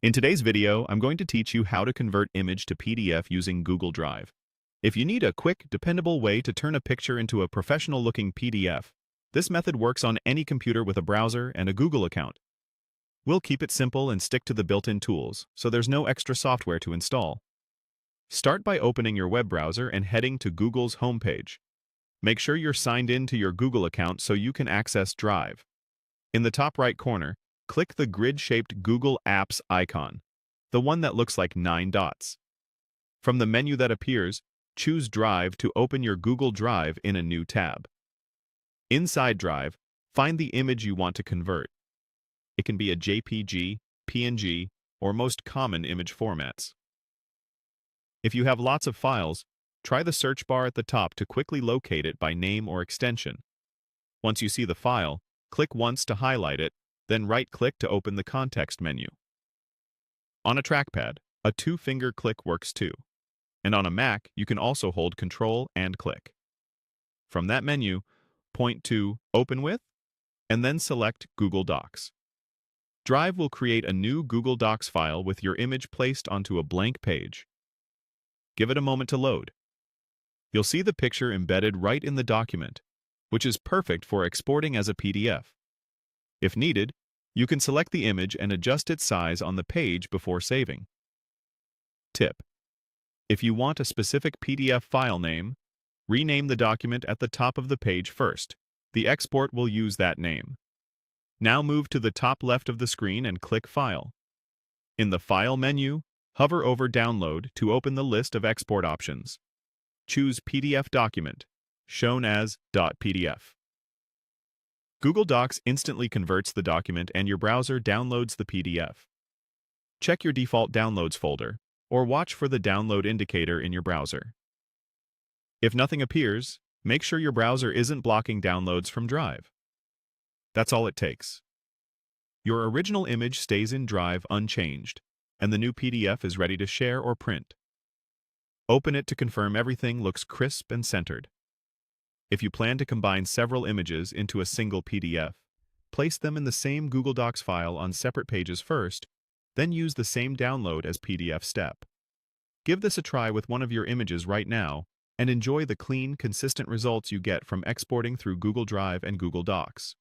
In today's video, I'm going to teach you how to convert image to PDF using Google Drive. If you need a quick, dependable way to turn a picture into a professional-looking PDF, this method works on any computer with a browser and a Google account. We'll keep it simple and stick to the built-in tools, so there's no extra software to install. Start by opening your web browser and heading to Google's homepage. Make sure you're signed in to your Google account so you can access Drive. In the top right corner, click the grid-shaped Google Apps icon, the one that looks like 9 dots. From the menu that appears, choose Drive to open your Google Drive in a new tab. Inside Drive, find the image you want to convert. It can be a JPG, PNG, or most common image formats. If you have lots of files, try the search bar at the top to quickly locate it by name or extension. Once you see the file, click once to highlight it, then right-click to open the context menu. On a trackpad, a two-finger click works too. And on a Mac, you can also hold Control and click. From that menu, point to Open With, and then select Google Docs. Drive will create a new Google Docs file with your image placed onto a blank page. Give it a moment to load. You'll see the picture embedded right in the document, which is perfect for exporting as a PDF. If needed, you can select the image and adjust its size on the page before saving. Tip: if you want a specific PDF file name, rename the document at the top of the page first. The export will use that name. Now move to the top left of the screen and click File. In the File menu, hover over Download to open the list of export options. Choose PDF document, shown as .pdf. Google Docs instantly converts the document and your browser downloads the PDF. Check your default downloads folder, or watch for the download indicator in your browser. If nothing appears, make sure your browser isn't blocking downloads from Drive. That's all it takes. Your original image stays in Drive unchanged, and the new PDF is ready to share or print. Open it to confirm everything looks crisp and centered. If you plan to combine several images into a single PDF, place them in the same Google Docs file on separate pages first, then use the same download as PDF step. Give this a try with one of your images right now, and enjoy the clean, consistent results you get from exporting through Google Drive and Google Docs.